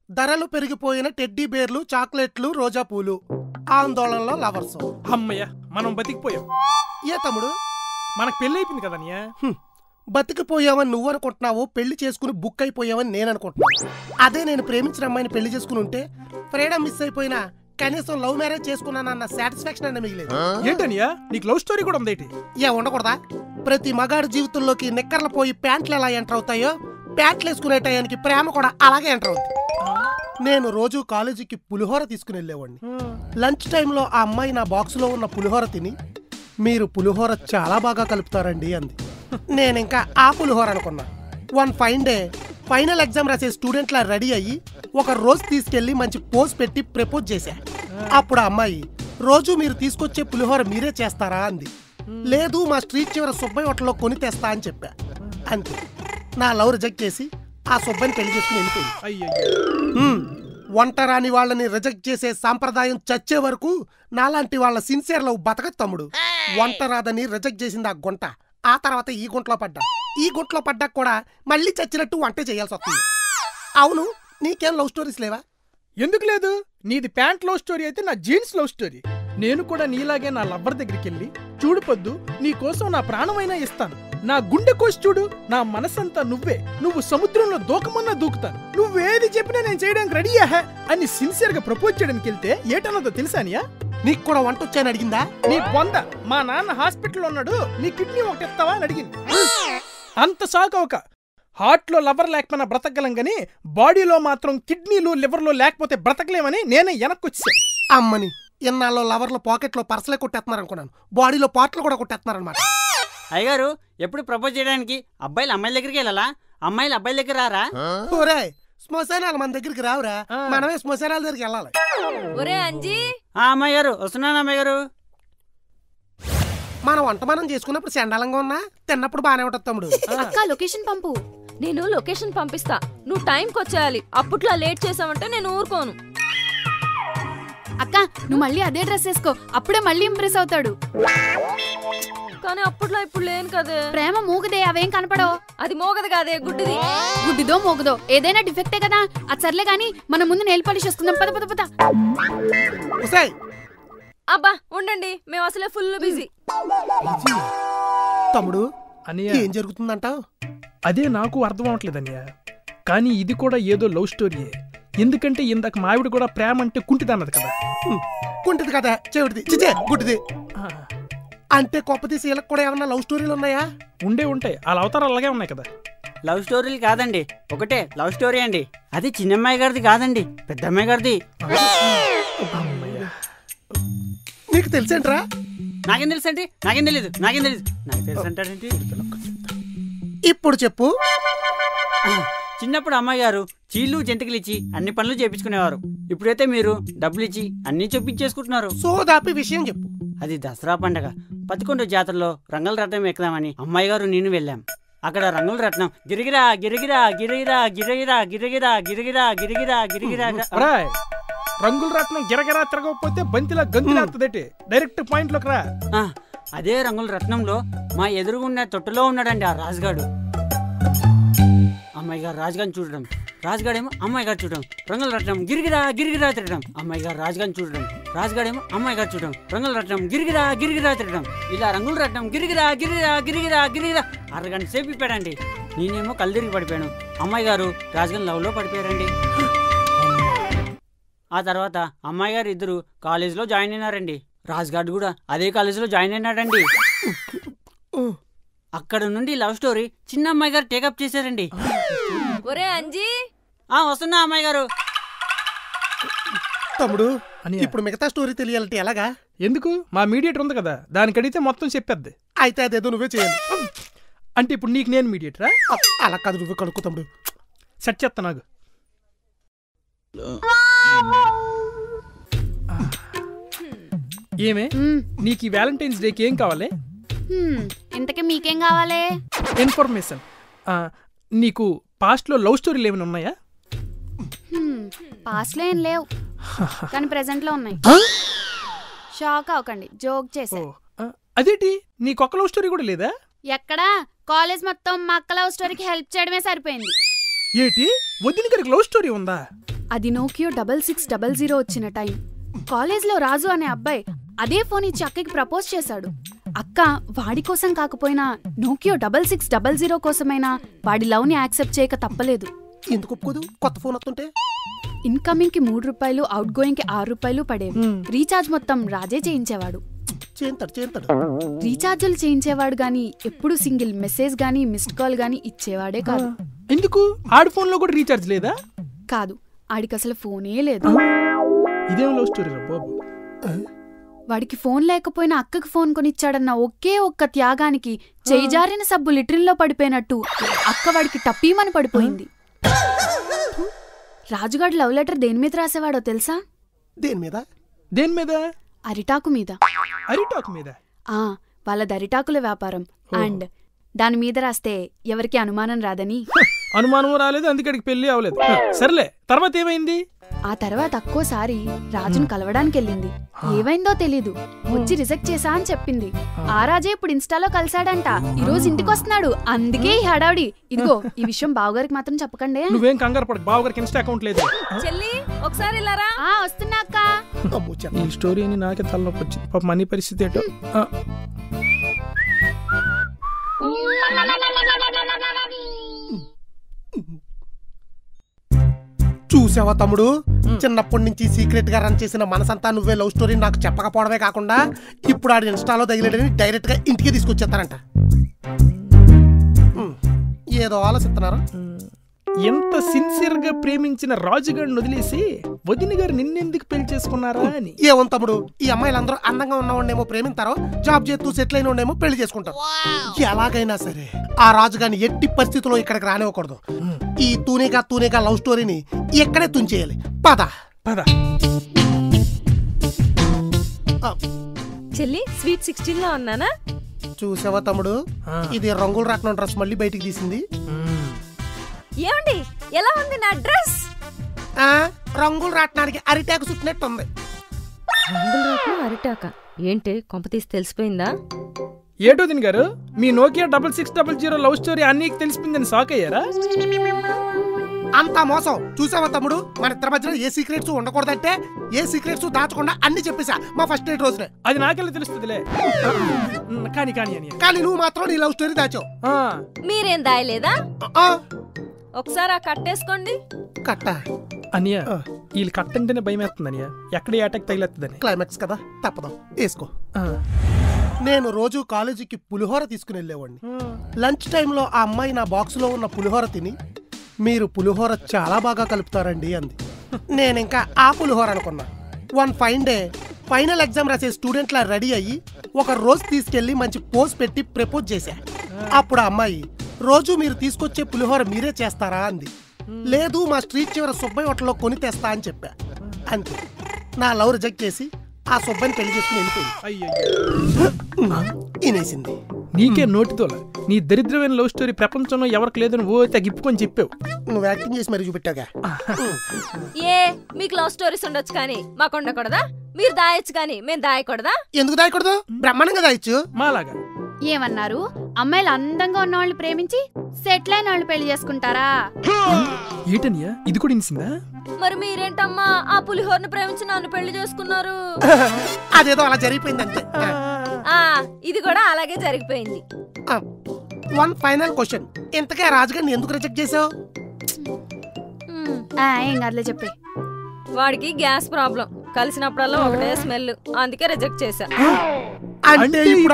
ధరలు పెరిగిపోయిన టెడ్డీ బేర్లు, చాక్లెట్లు, రోజా పూలు, ఆందోళనలో లవర్స్. అమ్మయ్య, మనం బతికిపోయాం. ఏ తమ్ముడు, మనకు పెళ్లి అయిపోయింది కదనియా. బతికిపోయావని నువ్వు అనుకుంటున్నావు, పెళ్లి చేసుకుని బుక్ అయిపోయావని నేను అనుకుంటున్నాను. అదే నేను ప్రేమించిన అమ్మాయిని పెళ్లి చేసుకుని ఉంటే ఫ్రీడమ్ మిస్ అయిపోయినా కనీసం లవ్ మ్యారేజ్ చేసుకున్నానన్న సాటిస్ఫాక్షన్ అన్న మిగిలేదు. ఏంటనియా, నీకు లవ్ స్టోరీ కూడా ఉందేటి? ఏ ఉండకూడదా? ప్రతి మగాడి జీవితంలోకి నిక్కర్లు పోయి ప్యాంట్లు ఎలా ఎంటర్ అవుతాయో, ప్యాంట్లు వేసుకునే టయానికి ప్రేమ కూడా అలాగే ఎంటర్ అవుతుంది. నేను రోజు కాలేజీకి పులిహోర తీసుకుని వెళ్ళేవాడిని. లంచ్ టైంలో ఆ అమ్మాయి నా బాక్సులో ఉన్న పులిహోర తిని, మీరు పులిహోర చాలా బాగా కలుపుతారండి అంది. నేను ఇంకా ఆ పులిహోర అనుకున్నా. One fine day final exam రాసే స్టూడెంట్లా రెడీ అయ్యి ఒక రోజు తీసుకెళ్లి మంచి పోజ్ పెట్టి ప్రపోజ్ చేశా. అప్పుడు ఆ అమ్మాయి, రోజు మీరు తీసుకొచ్చే పులిహోర మీరే చేస్తారా అంది. లేదు, మా స్ట్రీట్ చివర సుబ్బయ్య హోటల్లో కొని తెస్తా అని చెప్పా. అంతే, నా లవ్ రిజెక్ట్ చేసి ఆ సుబ్బయ్యని పెళ్లి చేసుకుని వెళ్ళిపోయింది. వంట రాని వాళ్ళని రిజెక్ట్ చేసే సాంప్రదాయం చచ్చే వరకు నాలాంటి వాళ్ళ సిన్సియర్ లవ్ బతకదు తమ్ముడు. వంట రాదని రిజెక్ట్ చేసింది ఆ గుంట. ఆ తర్వాత ఈ గుంటలో పడ్డా. ఈ గుంటలో పడ్డా కూడా మళ్ళీ చచ్చినట్టు వంట చేయాల్సి వస్తుంది. అవును, నీకేం లవ్ స్టోరీస్ లేవా? ఎందుకు లేదు? నీది ప్యాంట్ లవ్ స్టోరీ అయితే నా జీన్స్ లవ్ స్టోరీ. నేను కూడా నీలాగే నా లవ్వర్ దగ్గరికి వెళ్ళి, చూడు పొద్దు, నీ కోసం నా ప్రాణమైనా ఇస్తాను, నా గుండె కోసి చూడు, నా మనసంతా నువ్వే, నువ్వు సముద్రంలో దూకమన్నా దూకుతాను, నువ్వేది చెప్పినా నేను చేయడానికి రెడీయా అని సిన్సియర్ గా ప్రపోజ్ చేయడానికి వెళ్తే ఏటన్నదో తెలుసానియా? నీకు కూడా వంట వచ్చాయని అడిగిందా? నీ బొంద, మా నాన్న హాస్పిటల్లో ఉన్నాడు, నీ కిడ్నీ ఒకటి ఇస్తావా అని అడిగింది. అంత షాక్ అవక, హార్ట్ లో లవర్ లేకపోయినా బ్రతకగలం గానీ బాడీలో మాత్రం కిడ్నీలు లివర్లో లేకపోతే బ్రతకలేమని నేనే వెనక్కి వచ్చేసాను. అమ్మని, ఇన్నాళ్ళు లవర్లో పాకెట్లో పర్సలే కొట్టేస్తున్నారు అనుకున్నాను, బాడీలో పాటలు కూడా కొట్టేస్తున్నారు అనమాట. అయ్యగారు, ఎప్పుడు ప్రపోజ్ చేయడానికి అబ్బాయిలు అమ్మాయిల దగ్గరికి వెళ్ళాలా, అమ్మాయిలు అబ్బాయిల దగ్గర రారా? ఒరే, శ్మశానాలు మన దగ్గరికి రావురా, మనమే శ్మశానాల దగ్గరికి వెళ్ళాలి. ఒరే అంజీ. అమ్మాయి గారు వస్తున్నాను. అమ్మాయి గారు, మనం వంట మనం చేసుకున్నప్పుడు చండాలంగా ఉన్నా తిన్నప్పుడు బానే ఉంటుంది తమ్ముడు. అక్క లొకేషన్ పంపు. నేను లొకేషన్ పంపిస్తా, నువ్వు టైంకి వచ్చేయాలి. అప్పట్లో లేట్ చేసావంటే నేను ఊరుకోను. అక్క, నువ్వు మళ్ళీ అదే డ్రెస్ వేసుకో, అప్పుడే మళ్ళీ ఇంప్రెస్ అవుతాడు. కానీ అప్పట్లో ఇప్పుడు లేను కదే. ప్రేమ మూగదే, అవేం కనపడవు. అది మోగదు కాదే, గుడ్డిది. గుడ్డిదో మోగదో ఏదైనా డిఫెక్టే కదా. అది సర్లే గానీ మన ముందు నెయిల్ పాలిష్ చేసుకుందాం, పద పద పద. అబ్బా ఉండండి, మేము అసలే ఫుల్ బిజీ. తమ్ముడు, అనియా, ఏం జరుగుతుందంటావు? అదే నాకు అర్థం అవట్లేదు అనియా. కానీ ఇది కూడా ఏదో లవ్ స్టోరీయే. ఎందుకంటే ఇందాక మావిడ కూడా ప్రేమ అంటే కుంటిదన్నది కదా. కుంటిది కదా, చెవిటిది, చిచే గుడ్డిది. అంటే కొప్పతీసి వీళ్ళకి కూడా ఏమన్నా లవ్ స్టోరీలు ఉన్నాయా? ఉంటాయి, వాళ్ళ అవతారాలు అలాగే ఉన్నాయి కదా. లవ్ స్టోరీలు కాదండి, ఒకటే లవ్ స్టోరీ అండి. అది చిన్నమ్మాయి గారిది కాదండి, పెద్దమ్మాయి గారిది. నీకు తెలుసేంట్రా? నాకేం తెలుసండి? నాకేం తెలీదు. నాకు తెలుసు అంటాడేంటి? ఇప్పుడు చెప్పు. చిన్నప్పుడు అమ్మాయి గారు చీళ్ళు జంతికలు ఇచ్చి అన్ని పనులు చేపించుకునేవారు. ఇప్పుడైతే మీరు డబ్బులు ఇచ్చి అన్ని చూపించేసుకుంటున్నారు. సోదాపి విషయం చెప్పు. అది దసరా పండగ, పతికొండ జాతరలో రంగుల రథం ఎక్కుదామని అమ్మాయి గారు నేను వెళ్ళాం. అక్కడ రంగుల రత్నం గిరిగిరా గిరిగిరా గిరిగిరా గిరిగిరా గిరిగిరా గిరిగిరా గిరిగిరా గిరిగిరా. రంగుల రత్నం గిరగిరా తిరగకపోతే బంతిలా గంతులేస్తదేటి. డైరెక్ట్ పాయింట్ లోకి రా. అదే రంగుల రత్నంలో మా ఎదురుగున్న తొట్టులో ఉన్నాడండి ఆ రాజుగాడు. అమ్మాయి గారు రాజుగారిని చూడడం, రాజుగాడేమో అమ్మాయి గారు చూడడం, రంగుల రత్నం గిరిగిరా గిరిగిరా తిరగడం. అమ్మాయి గారు రాజుగారిని చూడడం, రాజుగాడేమో అమ్మాయి గారు చూడడం, రంగుల రత్నం గిరిగిరా గిరిగిరా తిరగడం. ఇలా రంగుల రత్నం గిరిగిరా గిరిగిరా గిరిగిరా గిరిగిరా అరగంట సేపు ఇప్పాడండి. నేనేమో కళ్ళు తిరిగి పడిపోయాను. అమ్మాయి గారు రాజుగారి లవ్లో పడిపోయారండి. ఆ తర్వాత అమ్మాయి గారు ఇద్దరు కాలేజీలో జాయిన్ అయినారండి. రాజుగాడు కూడా అదే కాలేజీలో జాయిన్ అయినాడండి. అక్కడ నుండి లవ్ స్టోరీ చిన్న అమ్మాయి గారు టేకప్ చేశారండి. ఒరే అంజీ. వస్తున్నా అమ్మాయి గారు. తమ్ముడు, ఇప్పుడు మిగతా స్టోరీ తెలియాలంటే ఎలాగా? ఎందుకు? మా మీడియేటర్ ఉంది కదా, దానికి అడిగితే మొత్తం చెప్పేద్ది. అయితే అదేదో నువ్వే చేయాలి. అంటే ఇప్పుడు నీకు నేను మీడియేటరా? అలా కాదు, నువ్వే కనుక్కో తమ్ముడు. సెట్ చేస్తా నాకు. ఏమే, నీకు ఈ వ్యాలంటైన్స్ డేకి ఏం కావాలి? ఇంతకీ మీకేం కావాలి? ఇన్ఫర్మేషన్. నీకు పాస్ట్ లో లవ్ స్టోరీలు ఏమైనా ఉన్నాయా? పాస్ట్ లో ఏం లేవు, కానీ ప్రెసెంట్ లో ఉన్నాయి. షాక్ అవ్వకండి, జోక్ చేసా. అదేంటి, నీకు ఒక్క లవ్ స్టోరీ కూడా లేదా? ఎక్కడా? కాలేజ్ మొత్తం మా అక్క లవ్ స్టోరీకి హెల్ప్ చేయడమే సరిపోయింది. ఏంటి, వదిన గారికి లవ్ స్టోరీ ఉందా? అది నోకియో 6600 వచ్చిన టైం. కాలేజ్లో రాజు అనే అబ్బాయి అదే ఫోన్ ఇచ్చి అక్కకి ప్రపోజ్ చేశాడు. అక్క వాడి కోసం కాకపోయినా నోకియో 6600 కోసమైనా వాడి లవ్ని యాక్సెప్ట్ చేయక తప్పలేదు. ఎందుకు ఒప్పుకోదు? కొత్త ఫోన్ వస్తుంటే ఇన్కమింగ్ కి 3 రూపాయలు, అవుట్ గోయింగ్ కి 6 రూపాయలు పడేవి. రీఛార్జ్ మొత్తం రాజే చేయించేవాడు. రీఛార్జులు చేయించేవాడు గాని ఎప్పుడు సింగిల్ మెసేజ్ గాని మిస్డ్ కాల్ గాని ఇచ్చేవాడే కాదు. ఎందుకు? ఆడి ఫోన్ లో కూడా రీఛార్జ్ లేదా? కాదు, ఆడికి అసలు ఫోనే లేదు. ఇదేం లవ్ స్టోరీ రా బాబు. వాడికి ఫోన్ లేకపోయినా అక్కకి ఫోన్ కొనిచ్చాడన్న ఒకే ఒక్క త్యాగానికి చేయిజారిన సబ్బు లిటరిన్లో పడిపోయినట్టు అక్క వాడికి టప్పీమని పడిపోయింది. రాజుగాడు లవ్ లెటర్ దేని మీద రాసేవాడో తెలుసా? దేని మీద? అరిటాకు మీద. అరిటాకు మీద? వాళ్ళది అరిటాకుల వ్యాపారం. అండ్ దాని మీద రాస్తే ఎవరికి అనుమానం రాదని. అనుమానం రాలేదు, అందుకడికి పెళ్లి అవ్వలేదు. సర్లే, తర్వాత ఏమైంది? ఆ తర్వాత అక్కోసారి రాజును కలవడానికి వెళ్ళింది. ఏమైందో తెలీదు, వచ్చి రిజెక్ట్ చేసా అని చెప్పింది. ఆ రాజే ఇప్పుడు ఇన్స్టాలో కలిసాడంట. ఈ రోజు ఇంటికి వస్తున్నాడు, అందుకే ఈ హడావుడి. ఇదిగో ఈ విషయం బావగారికి మాత్రం చెప్పకండి. నువ్వేం కంగారు పడకు, బావగారికి ఇన్స్టా అకౌంట్ లేదు. చెల్లి ఒకసారి ఇలారా. వస్తున్నా అక్క. ఈ స్టోరీని నాకే తలనొప్పి వచ్చింది. పాప మనీ పరిస్థితి ఏంటో. చూసావా తమ్ముడు, చిన్నప్పటి నుంచి సీక్రెట్ గా రన్ చేసిన మనసంతా నువ్వే లవ్ స్టోరీ నాకు చెప్పకపోవడమే కాకుండా ఇప్పుడు ఆడి ఇన్స్టాలో తగిలేడని డైరెక్ట్ గా ఇంటికి తీసుకొచ్చేస్తారంట. ఏదో ఆలోచిస్తున్నారు. ఎంత సిన్సియర్ గా ప్రేమించిన రాజుగారిని వదిలేసి వదిన గారు నిన్నెందుకు పెళ్లి చేసుకున్నారా అని. ఏమో తమ్ముడు, ఈ అమ్మాయిలందరూ అందంగా ఉన్నవాడినేమో ప్రేమింటారో, జాబ్ చేస్తూ సెటిల్ అయిన వాడినేమో పెళ్లి చేసుకుంటారు. ఎలాగైనా సరే ఆ రాజుగారిని ఎట్టి పరిస్థితుల్లో ఇక్కడికి రానివ్వకూడదు. ఈ తూనేగా లవ్ స్టోరీని ఎక్కడే తుంచేయాలి. పద పద. చెల్లి స్వీట్ 16 లో ఉన్నానా? చూసావా తమ్ముడు, ఇది రంగుల రాట్నం డ్రెస్ మళ్ళీ బయటికి తీసింది. ఏమండి ఎలా ఉంది నా డ్రెస్? రంగులు రాట్నానికి అరిటాకు చుట్టినట్టు ఉంది. రంగులు రాట్నం అరిటాక ఏంటి? కొంప తీసి తెలిసిపోయిందా? ఏటో దిన్ గారు, మీ నోకియా 6600 లవ్ స్టోరీ అన్నీ తెలిసిపోయిందని షాక్ అయ్యారా? అంతా మోసం. చూసావా తమ్ముడు, మన ఇద్దరి మధ్యలో ఏ సీక్రెట్స్ ఉండకూడదంటే ఏ సీక్రెట్స్ దాచకుండా అన్ని చెప్పేశా మా ఫస్ట్ నైట్ రోజునే. అది నాకెలా తెలుస్తుందిలే. కానీ నువ్వు మాత్రం నీ లవ్ స్టోరీ దాచావు. మీరేం దాయలేదా? ఒకసారి ఆ కట్టేసుకోండి. కట్ట అనియా, వీళ్ళు కట్టంటేనే భయం వేస్తుంది అనియా. ఎక్కడ అటాక్ తగిలేస్తుందని. క్లైమాక్స్ కదా, తప్పదు, వేసుకో. నేను రోజు కాలేజీకి పులిహోర తీసుకుని వెళ్ళేవాడిని. లంచ్ టైంలో ఆ అమ్మాయి నా బాక్స్ లో ఉన్న పులిహోర తిని, మీరు పులిహోర చాలా బాగా కలుపుతారండి అంది. నేను ఇంకా ఆ పులిహోర అనుకున్నా. One fine day final exam రాసే స్టూడెంట్ లా రెడీ అయ్యి ఒక రోజు తీసుకెళ్లి మంచి పోజ్ పెట్టి ప్రపోజ్ చేశా. అప్పుడు ఆ అమ్మాయి, రోజు మీరు తీసుకొచ్చే పులిహోర మీరే చేస్తారా అంది. లేదు, మా స్ట్రీట్ చివర సుబ్బయ్య హోటల్లో కొని తెస్తా అని చెప్పా. అంతే, నా లవ్ రిజెక్ట్ చేసి ఆ సుబ్బయ్యని పెళ్లి చేసుకుని వెళ్ళిపోయింది. ఇనేసింది. నీకే నోటితోలా నీ దరిద్రమైన లవ్ స్టోరీ ప్రపంచంలో ఎవరికి లేదని ఓ తగ్గిప్పుకొని చెప్పావు. నువ్వు యాక్టింగ్ చేసి మరి చూపెట్టాగా. మీకు లవ్ స్టోరీస్ ఉండొచ్చు కానీ మాకు ఉండకూడదా? మీరు దాయొచ్చు కానీ మేము దాయకూడదా? ఎందుకు దాయకూడదు? బ్రహ్మాండంగా దాయొచ్చు. మాలాగా ఏమన్నారు? అమ్మాయిలు అందంగా ఉన్న వాళ్ళు ప్రేమించి సెటిల్ అయిన వాళ్ళు పెళ్లి చేసుకుంటారా? ఏటనియా, ఇది కూడా ఇన్సిందా? మరి మీరేంటమ్మా ఆ పులిహోరను ప్రేమించి నన్ను పెళ్లి చేసుకున్నారు? అదేదో అలా జరిగిపోయింది అంతే. ఇది కూడా అలాగే జరిగిపోయింది. వన్ ఫైనల్ క్వశ్చన్, ఇంతకే రాజుగారిని ఎందుకు రిజెక్ట్ చేసావు? ఏం కాదులే చెప్పే. వాడికి గ్యాస్ ప్రాబ్లం, కలిసినప్పుడల్లా ఒకటే స్మెల్, అందుకే రిజెక్ట్ చేశా. అంటే ఇప్పుడు